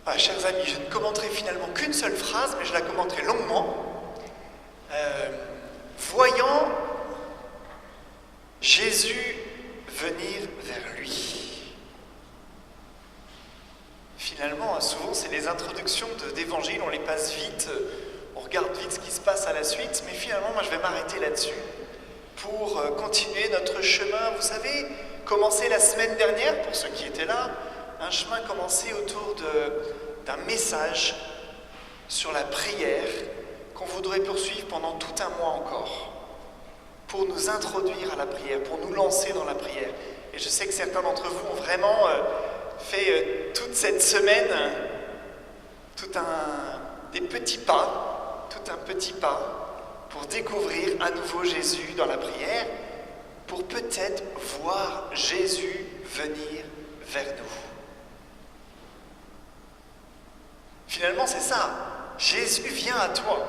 Ah, chers amis, je ne commenterai finalement qu'une seule phrase, mais je la commenterai longuement. Voyant Jésus venir vers lui. Finalement, souvent, c'est les introductions d'évangiles, on les passe vite, on regarde vite ce qui se passe à la suite, mais finalement, moi, je vais m'arrêter là-dessus pour continuer notre chemin. Vous savez, commencé la semaine dernière, pour ceux qui étaient là, un chemin commencé autour d'un message sur la prière qu'on voudrait poursuivre pendant tout un mois encore, pour nous introduire à la prière, pour nous lancer dans la prière. Et je sais que certains d'entre vous ont vraiment fait toute cette semaine des petits pas, tout un petit pas pour découvrir à nouveau Jésus dans la prière, pour peut-être voir Jésus venir vers nous. Finalement, c'est ça. Jésus vient à toi.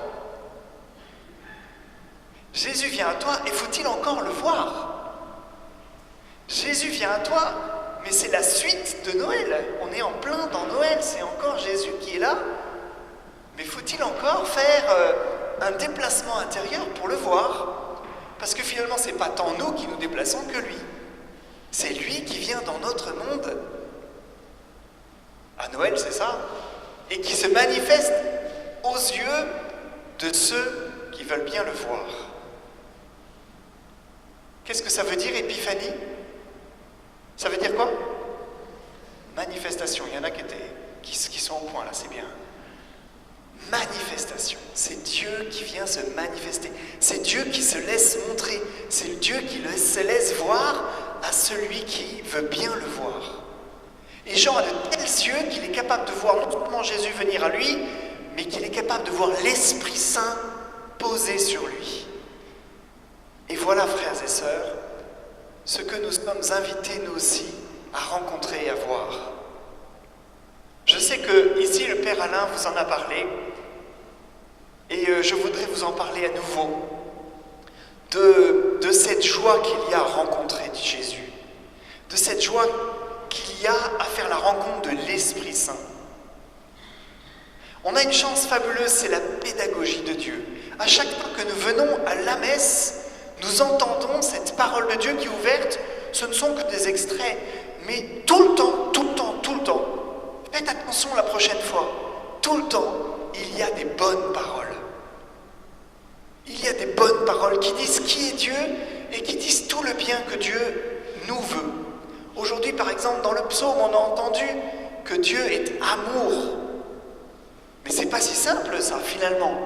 Jésus vient à toi, et faut-il encore le voir? Jésus vient à toi, mais c'est la suite de Noël. On est en plein dans Noël, c'est encore Jésus qui est là. Mais faut-il encore faire un déplacement intérieur pour le voir? Parce que finalement, c'est pas tant nous qui nous déplaçons que lui. C'est lui qui vient dans notre monde. À Noël, c'est ça. Et qui se manifeste aux yeux de ceux qui veulent bien le voir. Qu'est-ce que ça veut dire, épiphanie? Ça veut dire quoi? Manifestation. Il y en a qui sont au point là, c'est bien. Manifestation. C'est Dieu qui vient se manifester. C'est Dieu qui se laisse montrer. C'est Dieu qui se laisse voir à celui qui veut bien le voir. Et Jean a de tels yeux qu'il est capable de voir non seulement Jésus venir à lui, mais qu'il est capable de voir l'Esprit Saint posé sur lui. Et voilà, frères et sœurs, ce que nous sommes invités, nous aussi, à rencontrer et à voir. Je sais que ici, le Père Alain vous en a parlé, et je voudrais vous en parler à nouveau, de cette joie qu'il y a à rencontrer Jésus, de cette joie qu'il y a à faire la rencontre de l'Esprit Saint. On a une chance fabuleuse, c'est la pédagogie de Dieu. À chaque fois que nous venons à la messe, nous entendons cette parole de Dieu qui est ouverte. Ce ne sont que des extraits, mais tout le temps, faites attention la prochaine fois, tout le temps, il y a des bonnes paroles. Il y a des bonnes paroles qui disent qui est Dieu et qui disent tout le bien que Dieu nous veut. Aujourd'hui, par exemple, dans le psaume, on a entendu que Dieu est amour. Mais c'est pas si simple, ça, finalement.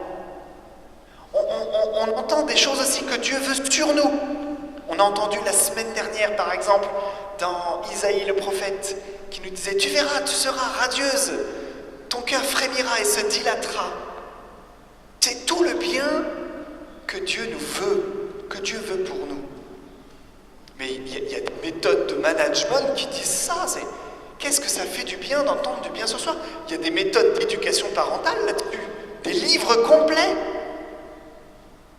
On entend des choses aussi que Dieu veut sur nous. On a entendu la semaine dernière, par exemple, dans Isaïe le prophète, qui nous disait « Tu verras, tu seras radieuse, ton cœur frémira et se dilatera. » C'est tout le bien que Dieu nous veut, que Dieu veut pour nous. Mais il y a des méthodes de management qui disent ça. C'est qu'est-ce que ça fait du bien d'entendre du bien ce soir? Il y a des méthodes d'éducation parentale là-dessus, des livres complets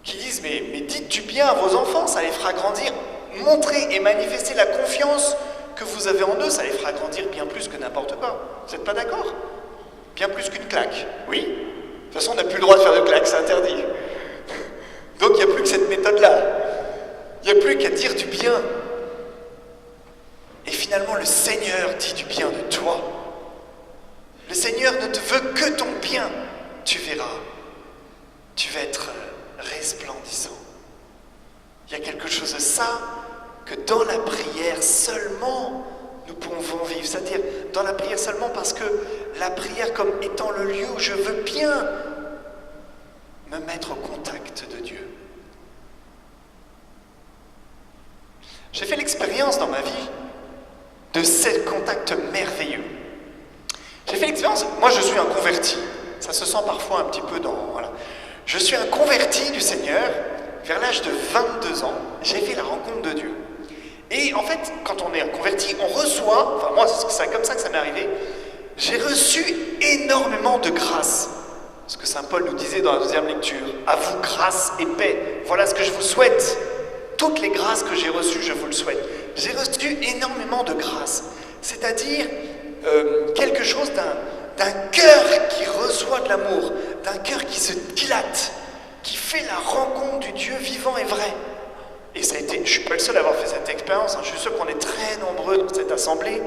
qui disent mais dites du bien à vos enfants, ça les fera grandir. Montrez et manifestez la confiance que vous avez en eux, ça les fera grandir bien plus que n'importe quoi. Vous n'êtes pas d'accord? Bien plus qu'une claque, oui. De toute façon, on n'a plus le droit de faire de claque, c'est interdit. Donc il n'y a plus que cette méthode-là. Il n'y a plus qu'à dire du bien. Et finalement, le Seigneur dit du bien de toi. Le Seigneur ne te veut que ton bien. Tu verras. Tu vas être resplendissant. Il y a quelque chose de ça que dans la prière seulement nous pouvons vivre. C'est-à-dire dans la prière seulement parce que la prière comme étant le lieu où je veux bien me mettre au contact de Dieu. J'ai fait l'expérience dans ma vie de ce contact merveilleux. J'ai fait l'expérience, moi je suis un converti, ça se sent parfois un petit peu dans... Voilà. Je suis un converti du Seigneur, vers l'âge de 22 ans, j'ai fait la rencontre de Dieu. Et en fait, quand on est un converti, on reçoit, enfin moi c'est comme ça que ça m'est arrivé, j'ai reçu énormément de grâce. Ce que Saint Paul nous disait dans la deuxième lecture, à vous grâce et paix, voilà ce que je vous souhaite. Toutes les grâces que j'ai reçues, je vous le souhaite. J'ai reçu énormément de grâces, c'est-à-dire quelque chose d'un cœur qui reçoit de l'amour, d'un cœur qui se dilate, qui fait la rencontre du Dieu vivant et vrai. Et ça a été, je ne suis pas le seul à avoir fait cette expérience, je suis sûr qu'on est très nombreux dans cette assemblée,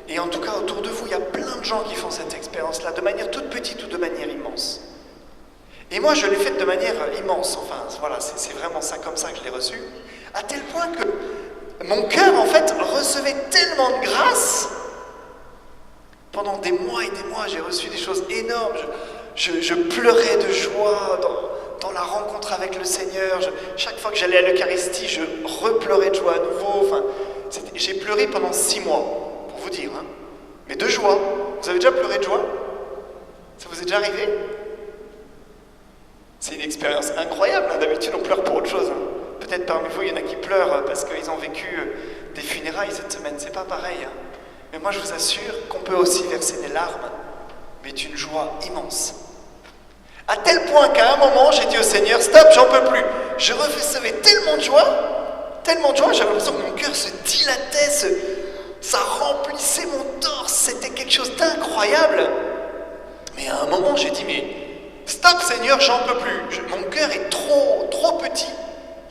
et en tout cas autour de vous, il y a plein de gens qui font cette expérience-là, de manière toute petite ou de manière immense. Et moi, je l'ai faite de manière immense, enfin voilà, c'est vraiment ça, comme ça que je l'ai reçu, à tel point que mon cœur, en fait, recevait tellement de grâce. Pendant des mois et des mois, j'ai reçu des choses énormes. Je pleurais de joie dans la rencontre avec le Seigneur. Chaque fois que j'allais à l'Eucharistie, je repleurais de joie à nouveau. Enfin, j'ai pleuré pendant 6 mois, pour vous dire. Hein. Mais de joie. Vous avez déjà pleuré de joie? Ça vous est déjà arrivé? C'est une expérience incroyable. Hein. D'habitude, on pleure pour autre chose. Hein. Peut-être parmi vous, il y en a qui pleurent parce qu'ils ont vécu des funérailles cette semaine. C'est pas pareil. Hein. Mais moi, je vous assure qu'on peut aussi verser des larmes, mais d'une joie immense. À tel point qu'à un moment, j'ai dit au Seigneur, stop, j'en peux plus. Je recevais tellement de joie, j'avais l'impression que mon cœur se dilatait, ça remplissait mon torse, c'était quelque chose d'incroyable. Mais à un moment, j'ai dit, mais stop Seigneur, j'en peux plus. Mon cœur est trop petit,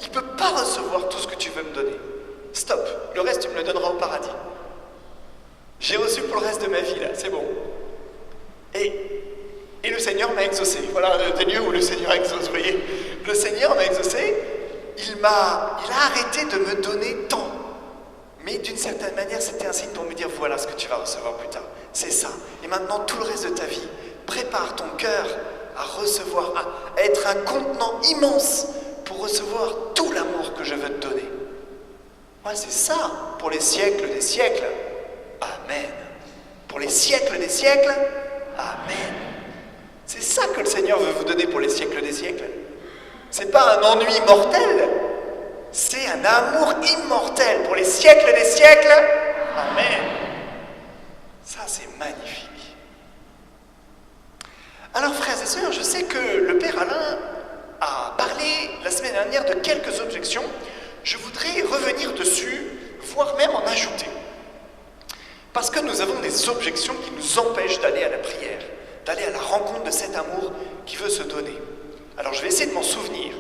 il ne peut pas recevoir tout ce que tu veux me donner. Stop, le reste, tu me le donneras au paradis. J'ai reçu pour le reste de ma vie, là, c'est bon. Et le Seigneur m'a exaucé. Voilà des lieux où le Seigneur exauce, vous voyez. Le Seigneur m'a exaucé, il a arrêté de me donner tant. Mais d'une certaine manière, c'était un signe pour me dire, voilà ce que tu vas recevoir plus tard. C'est ça. Et maintenant, tout le reste de ta vie, prépare ton cœur à recevoir, à être un contenant immense pour recevoir tout l'amour que je veux te donner. Ouais, c'est ça, pour les siècles des siècles. Amen. Pour les siècles des siècles, amen. C'est ça que le Seigneur veut vous donner pour les siècles des siècles. C'est pas un ennui mortel, c'est un amour immortel pour les siècles des siècles, amen. Ça, c'est magnifique. Alors, frères et sœurs, je sais que le Père Alain a parlé la semaine dernière de quelques objections. Je voudrais revenir dessus, voire même en ajouter. Parce que nous avons des objections qui nous empêchent d'aller à la prière, d'aller à la rencontre de cet amour qui veut se donner. Alors je vais essayer de m'en souvenir.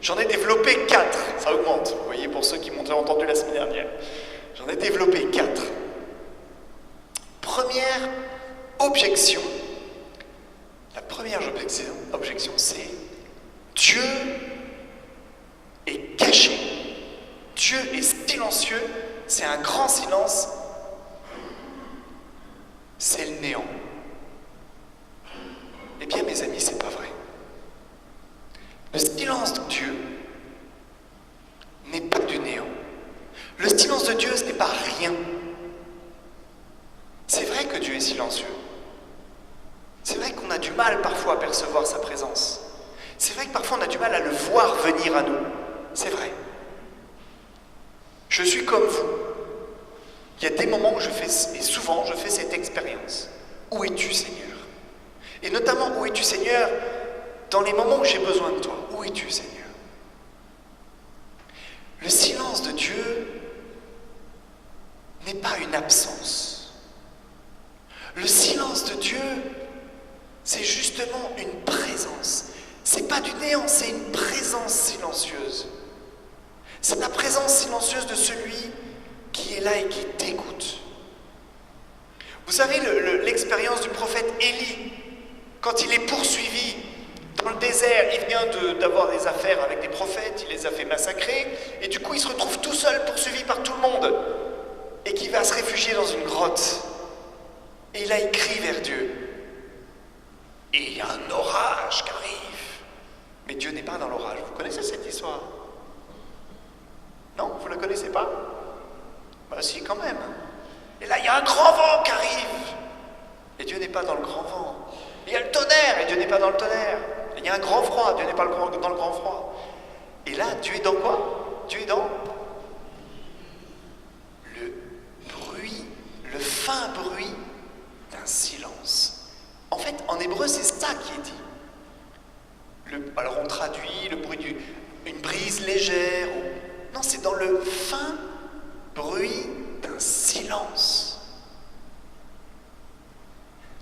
J'en ai développé 4, ça augmente, vous voyez, pour ceux qui m'ont déjà entendu la semaine dernière. J'en ai développé 4. Première objection, c'est Dieu est caché. Dieu est silencieux, c'est un grand silence. C'est le néant. Eh bien, mes amis, c'est pas vrai. Le silence de Dieu n'est pas du néant. Le silence de Dieu, ce n'est pas rien. C'est vrai que Dieu est silencieux. C'est vrai qu'on a du mal parfois à percevoir sa présence. C'est vrai que parfois on a du mal à le voir venir à nous. C'est vrai. Je suis comme vous. Il y a des moments où et souvent je fais cette expérience. Où es-tu, Seigneur? Et notamment, où es-tu, Seigneur, dans les moments où j'ai besoin de toi? Où es-tu, Seigneur? Le silence de Dieu n'est pas une absence. Le silence de Dieu, c'est justement une présence. C'est pas du néant, c'est une présence silencieuse. C'est la présence silencieuse de celui qui est là et qui t'écoute. Vous savez l'expérience du prophète Élie, quand il est poursuivi dans le désert, il vient d'avoir des affaires avec des prophètes, il les a fait massacrer, et du coup il se retrouve tout seul, poursuivi par tout le monde, et qui va se réfugier dans une grotte. Et là il crie vers Dieu. Et il y a un orage qui arrive. Mais Dieu n'est pas dans l'orage. Vous connaissez cette histoire? Non, vous ne la connaissez pas? Bah si, quand même. Et là, il y a un grand vent qui arrive. Et Dieu n'est pas dans le grand vent. Et il y a le tonnerre, et Dieu n'est pas dans le tonnerre. Et il y a un grand froid, Dieu n'est pas dans le grand froid. Et là, Dieu est dans quoi? Dieu est dans le bruit, le fin bruit d'un silence. En fait, en hébreu, c'est ça qui est dit. Alors on traduit le bruit d'une brise légère. Non, c'est dans le fin bruit d'un silence.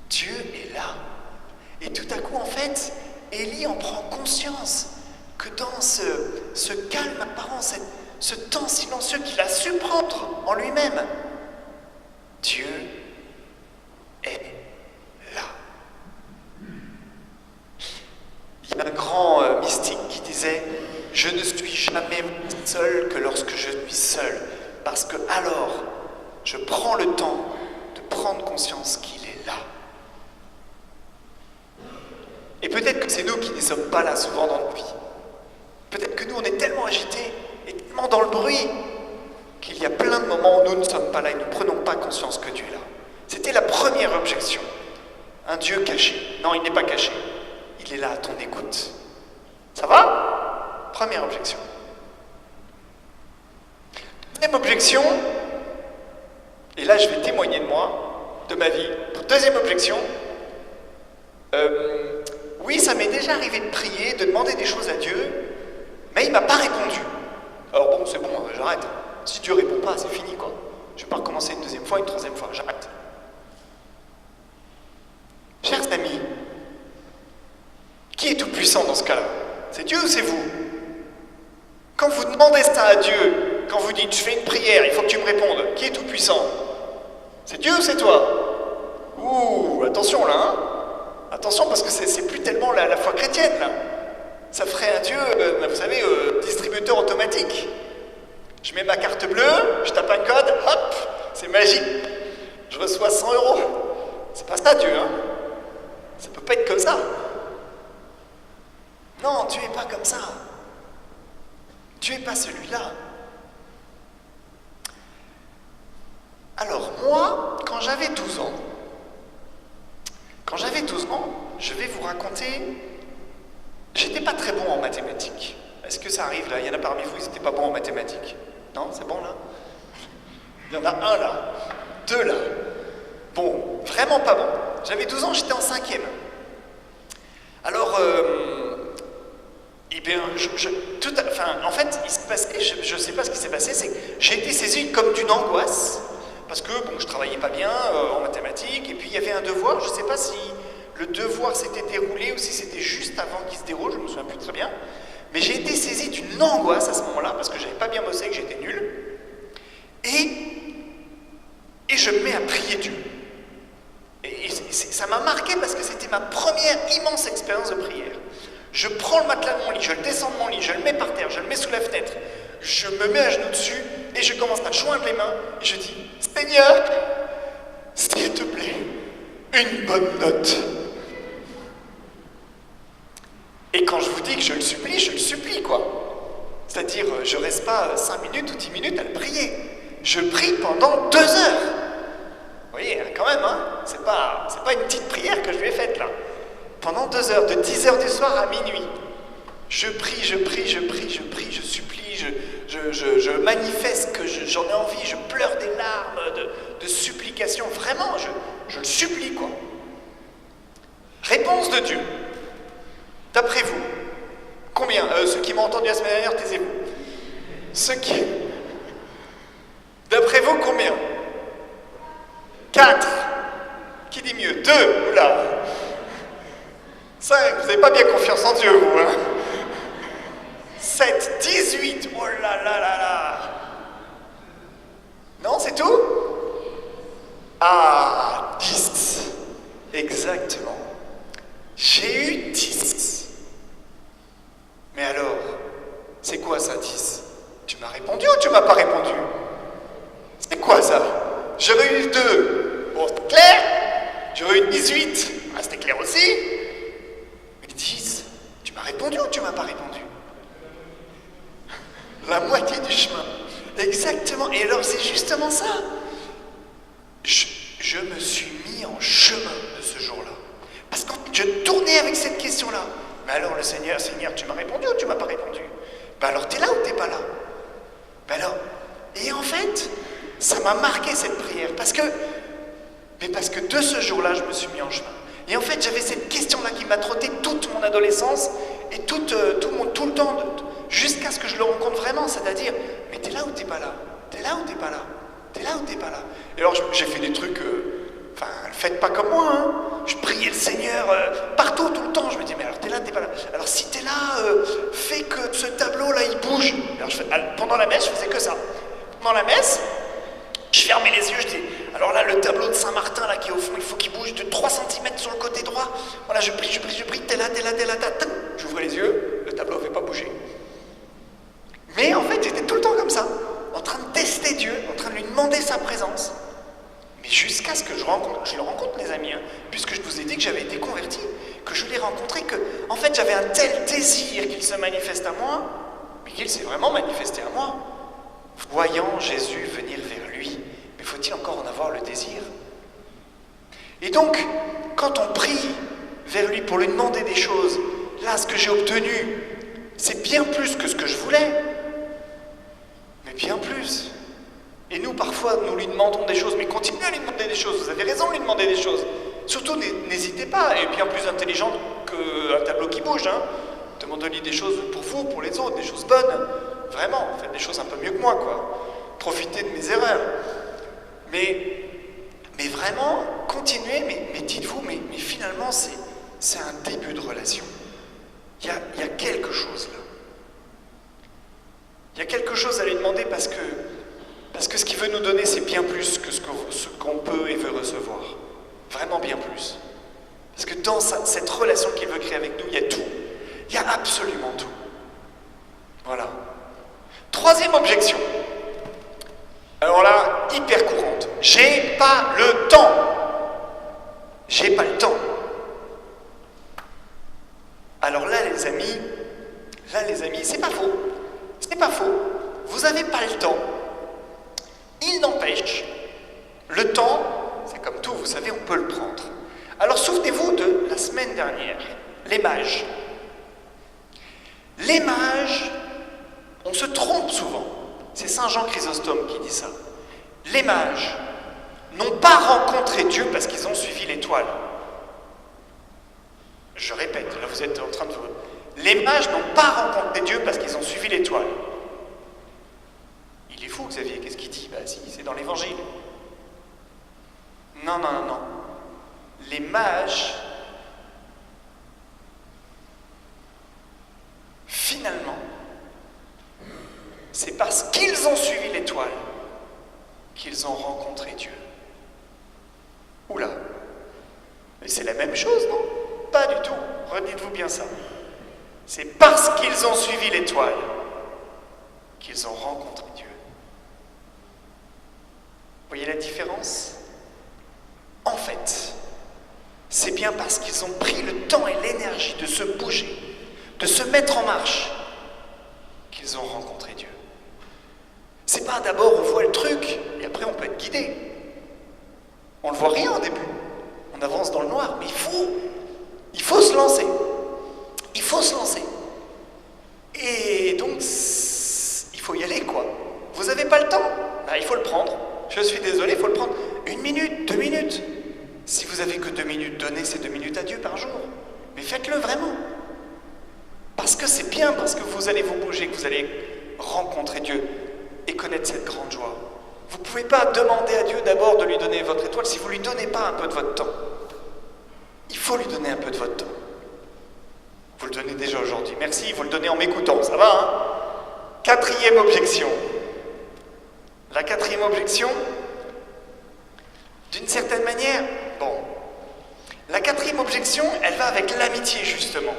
Dieu est on prend conscience que dans ce calme apparent, ce temps silencieux qu'il a su prendre en lui-même, Dieu est là. Il y a un grand mystique qui disait « Je ne suis jamais seul que lorsque je suis seul, parce que alors je prends le temps de prendre conscience qu'il est là. » Et peut-être que c'est nous qui ne sommes pas là souvent dans nos vies. Peut-être que nous, on est tellement agités et tellement dans le bruit qu'il y a plein de moments où nous ne sommes pas là et nous ne prenons pas conscience que Dieu est là. C'était la première objection. Un Dieu caché. Non, il n'est pas caché. Il est là à ton écoute. Ça va? Première objection. Deuxième objection, et là je vais témoigner de moi, de ma vie. Deuxième objection, oui, ça m'est déjà arrivé de prier, de demander des choses à Dieu, mais il ne m'a pas répondu. Alors bon, c'est bon, j'arrête. Si Dieu ne répond pas, c'est fini, quoi. Je ne vais pas recommencer une deuxième fois, une troisième fois, j'arrête. Chers amis, qui est tout puissant dans ce cas-là? C'est Dieu ou c'est vous? Quand vous demandez ça à Dieu, quand vous dites « je fais une prière, il faut que tu me répondes », qui est tout puissant? C'est Dieu ou c'est toi? Ouh, attention là, hein? Attention parce que c'est plus tellement la foi chrétienne là. Ça ferait un Dieu, vous savez, distributeur automatique. Je mets ma carte bleue, je tape un code, hop, c'est magique, je reçois 100 €. C'est pas ça Dieu, hein? Ça peut pas être comme ça. Non, Dieu n'est pas comme ça. Dieu n'est pas celui-là. Alors moi, quand j'avais 12 ans, je vais vous raconter, j'étais pas très bon en mathématiques. Est-ce que ça arrive là? Il y en a parmi vous, ils n'étaient pas bons en mathématiques. Non, c'est bon là? Il y en a un là, deux là. Bon, vraiment pas bon. J'avais 12 ans, j'étais en 5e. Alors, eh bien, en fait, il s'est passé, je ne sais pas ce qui s'est passé, c'est que j'ai été saisi comme d'une angoisse, parce que bon, je travaillais pas bien en mathématiques, et puis il y avait un devoir, je ne sais pas si le devoir s'était déroulé ou si c'était juste avant qu'il se déroule, je ne me souviens plus très bien, mais j'ai été saisi d'une angoisse à ce moment-là, parce que j'avais pas bien bossé, que j'étais nul, et je me mets à prier Dieu. Et ça m'a marqué parce que c'était ma première immense expérience de prière. Je prends le matelas de mon lit, je le descends de mon lit, je le mets par terre, je le mets sous la fenêtre, je me mets à genoux dessus et je commence à joindre les mains et je dis « Seigneur, s'il te plaît, une bonne note. » Et quand je vous dis que je le supplie quoi. C'est-à-dire, je ne reste pas 5 minutes ou 10 minutes à le prier. Je prie pendant 2 heures. Vous voyez, quand même, hein, c'est pas une petite prière que je lui ai faite là. Pendant 2 heures, de 10 heures du soir à minuit. Je prie, je supplie, je manifeste que j'en ai envie, je pleure des larmes de supplication. Vraiment, je le supplie, quoi. Réponse de Dieu. D'après vous, combien? Ceux qui m'ont entendu la semaine dernière, taisez-vous. D'après vous, combien? 4. Qui dit mieux? 2. Oula. 5. Vous n'avez pas bien confiance en Dieu, vous, hein? 7. 18. Oh là là là là. Non, c'est tout? Ah, 10. Exactement. J'ai eu 10. Mais alors, c'est quoi ça, 10? Tu m'as répondu ou tu m'as pas répondu? C'est quoi ça? J'aurais eu 2. Bon, c'est clair? J'aurais eu 18. Ah, c'était clair aussi. Mais 10, tu m'as répondu ou tu m'as pas répondu? La moitié du chemin. Exactement. Et alors, c'est justement ça. Je me suis mis en chemin de ce jour-là. Parce que je tournais avec cette question-là. Mais alors, le Seigneur, tu m'as répondu ou tu m'as pas répondu? Ben alors, t'es là ou t'es pas là? Ben alors, et en fait, ça m'a marqué cette prière, parce que de ce jour-là, je me suis mis en chemin. Et en fait, j'avais cette question-là qui m'a trotté toute mon adolescence et tout le temps, jusqu'à ce que je le rencontre vraiment, c'est-à-dire, mais t'es là ou t'es pas là? T'es là ou t'es pas là? T'es là ou t'es pas là? Et alors, j'ai fait des trucs, faites pas comme moi, hein. Je priais le Seigneur partout, tout le temps. Je me disais, mais alors t'es là, t'es pas là. Alors si t'es là, fais que ce tableau-là, il bouge. Alors pendant la messe, je faisais que ça. Pendant la messe, je fermais les yeux, je dis, alors là, le tableau de Saint-Martin, là, qui est au fond, il faut qu'il bouge de 3 cm sur le côté droit. Voilà, je prie, t'es là, j'ouvrais les yeux, le tableau ne fait pas bouger. Mais en fait, j'étais tout le temps comme ça, en train de tester Dieu, en train de lui demander sa présence. Mais jusqu'à ce que je le rencontre, les amis, hein, puisque je vous ai dit que j'avais été converti, que je l'ai rencontré, que, en fait, j'avais un tel désir qu'il se manifeste à moi, mais qu'il s'est vraiment manifesté à moi. Voyant Jésus venir vers lui, mais faut-il encore en avoir le désir? Et donc, quand on prie vers lui pour lui demander des choses, là, ce que j'ai obtenu, c'est bien plus que ce que je voulais, mais bien plus. Et nous, parfois, nous lui demandons des choses, mais continuez à lui demander des choses, vous avez raison de lui demander des choses. Surtout, n'hésitez pas, et bien plus intelligente qu'un tableau qui bouge, hein. Demandez-lui des choses pour vous, pour les autres, des choses bonnes. Vraiment, faites des choses un peu mieux que moi, quoi. Profitez de mes erreurs. Mais vraiment, continuez, mais dites-vous, mais finalement, c'est un début de relation. Il y a quelque chose là. Il y a quelque chose à lui demander parce que ce qu'il veut nous donner, c'est bien plus que ce qu'on peut et veut recevoir. Vraiment bien plus. Parce que dans cette relation qu'il veut créer avec nous, il y a tout. Il y a absolument tout. Voilà. Troisième objection. Alors là, hyper courante. J'ai pas le temps. J'ai pas le temps. Alors là, les amis, c'est pas faux. C'est pas faux. Vous avez pas le temps. Il n'empêche, le temps, c'est comme tout, vous savez, on peut le prendre. Alors souvenez-vous de la semaine dernière, les mages. Les mages, on se trompe souvent. C'est Saint Jean Chrysostome qui dit ça. Les mages n'ont pas rencontré Dieu parce qu'ils ont suivi l'étoile. Je répète, là vous êtes en train de vous... Les mages n'ont pas rencontré Dieu parce qu'ils ont suivi l'étoile. Il est fou, Xavier, qu'est-ce qu'il dit? Bah si, c'est dans l'évangile. Non. Les mages, finalement, c'est parce qu'ils ont suivi l'étoile qu'ils ont rencontré Dieu. Oula, mais c'est la même chose, non? Pas du tout, redites-vous bien ça. C'est parce qu'ils ont suivi l'étoile qu'ils ont rencontré Dieu. Vous voyez la différence? En fait, c'est bien parce qu'ils ont pris le temps et l'énergie de se bouger, de se mettre en marche, qu'ils ont rencontré Dieu. C'est pas d'abord on voit le truc et après on peut être guidé. On ne voit rien au début. On avance dans le noir, mais il faut se lancer. Il faut se lancer. Et donc, il faut y aller, quoi. Vous n'avez pas le temps? Ben, il faut le prendre. Je suis désolé, il faut le prendre. 1 minute, 2 minutes. Si vous avez que 2 minutes, donnez ces 2 minutes à Dieu par jour. Mais faites-le vraiment. Parce que c'est bien, parce que vous allez vous bouger, que vous allez rencontrer Dieu et connaître cette grande joie. Vous ne pouvez pas demander à Dieu d'abord de lui donner votre étoile si vous ne lui donnez pas un peu de votre temps. Il faut lui donner un peu de votre temps. Vous le donnez déjà aujourd'hui. Merci, vous le donnez en m'écoutant, ça va, hein? 4e objection. La 4e objection, d'une certaine manière, la 4e objection, elle va avec l'amitié, justement.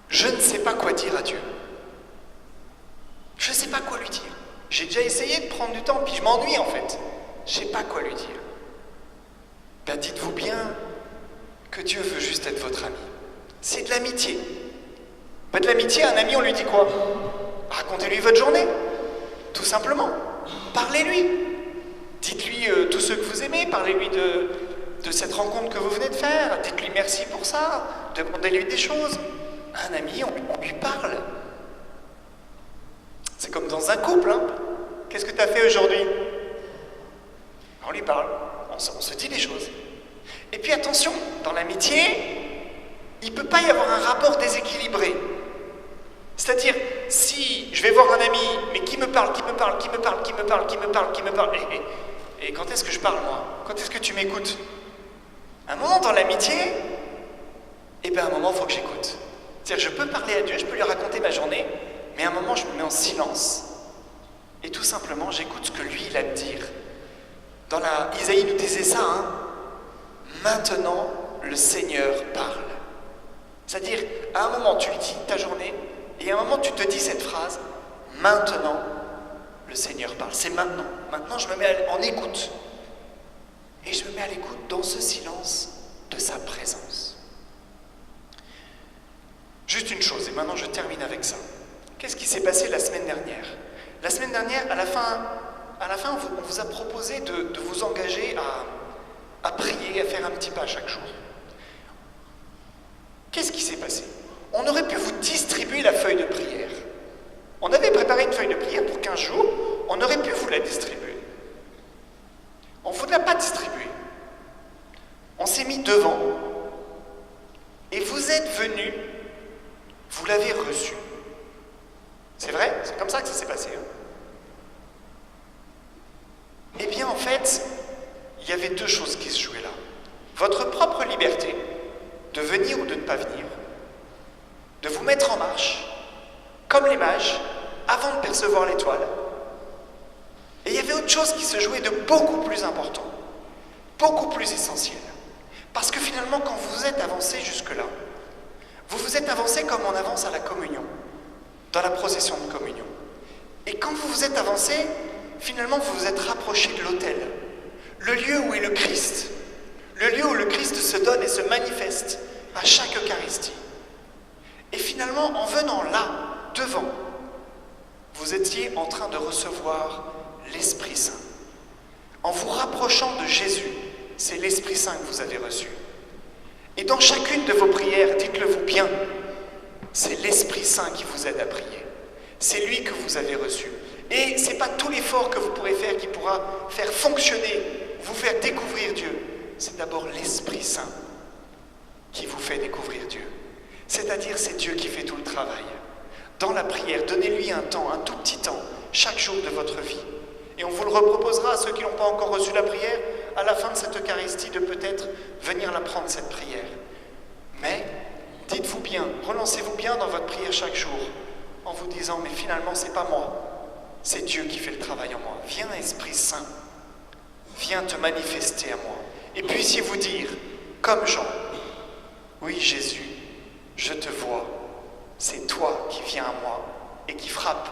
Je ne sais pas quoi dire à Dieu. Je ne sais pas quoi lui dire. J'ai déjà essayé de prendre du temps, puis je m'ennuie en fait. Je ne sais pas quoi lui dire. Ben dites-vous bien que Dieu veut juste être votre ami. C'est de l'amitié. Ben de l'amitié, un ami, on lui dit quoi? Racontez-lui votre journée. Tout simplement. Parlez-lui. Dites-lui tous ceux que vous aimez. Parlez-lui de cette rencontre que vous venez de faire. Dites-lui merci pour ça. Demandez-lui des choses. Un ami, on lui parle. C'est comme dans un couple, hein. Qu'est-ce que tu as fait aujourd'hui? On lui parle, on se dit des choses. Et puis attention, dans l'amitié, il ne peut pas y avoir un rapport déséquilibré. C'est-à-dire, si je vais voir un ami, mais qui me parle, et quand est-ce que je parle, moi? Quand est-ce que tu m'écoutes? Un moment dans l'amitié, eh bien à un moment, il faut que j'écoute. C'est-à-dire, je peux parler à Dieu, je peux lui raconter ma journée, mais à un moment, je me mets en silence. Et tout simplement, j'écoute ce que lui, il a à me dire. Isaïe nous disait ça, hein. Maintenant, le Seigneur parle. C'est-à-dire, à un moment, tu lui dis ta journée, et à un moment, tu te dis cette phrase, maintenant, le Seigneur parle. C'est maintenant. Maintenant, je me mets en écoute. Et je me mets à l'écoute dans ce silence de sa présence. Juste une chose, et maintenant je termine avec ça. Qu'est-ce qui s'est passé la semaine dernière? La semaine dernière, à la fin, on vous a proposé de vous engager à prier, à faire un petit pas chaque jour. Qu'est-ce qui s'est passé? On aurait pu vous distribuer la feuille de prière. On avait préparé une feuille de prière pour 15 jours, on aurait pu vous la distribuer. On ne vous l'a pas distribuée. On s'est mis devant, et vous êtes venus, vous l'avez reçue. C'est vrai? C'est comme ça que ça s'est passé. Hein? Eh bien, en fait, il y avait deux choses qui se jouaient là. Votre propre liberté de venir ou de ne pas venir, de vous mettre en marche, comme les mages, avant de percevoir l'étoile. Et il y avait autre chose qui se jouait de beaucoup plus important, beaucoup plus essentiel. Parce que finalement, quand vous vous êtes avancé jusque-là, vous vous êtes avancé comme on avance à la communion, dans la procession de communion. Et quand vous vous êtes avancé, finalement, vous vous êtes rapproché de l'autel, le lieu où est le Christ, le lieu où le Christ se donne et se manifeste à chaque Eucharistie. Et finalement, en venant là, devant, vous étiez en train de recevoir l'Esprit Saint. En vous rapprochant de Jésus, c'est l'Esprit Saint que vous avez reçu. Et dans chacune de vos prières, dites-le vous bien, c'est l'Esprit Saint qui vous aide à prier. C'est lui que vous avez reçu. Et ce n'est pas tout l'effort que vous pourrez faire qui pourra faire fonctionner, vous faire découvrir Dieu. C'est d'abord l'Esprit Saint qui vous fait découvrir Dieu. C'est-à-dire, c'est Dieu qui fait tout le travail. Dans la prière, donnez-lui un temps, un tout petit temps, chaque jour de votre vie. Et on vous le reproposera à ceux qui n'ont pas encore reçu la prière, à la fin de cette Eucharistie, de peut-être venir la prendre, cette prière. Mais, dites-vous bien, relancez-vous bien dans votre prière chaque jour, en vous disant, mais finalement, c'est pas moi, c'est Dieu qui fait le travail en moi. Viens, Esprit Saint, viens te manifester à moi. Et puissiez-vous dire, comme Jean, oui, Jésus, je te vois, c'est toi qui viens à moi et qui frappe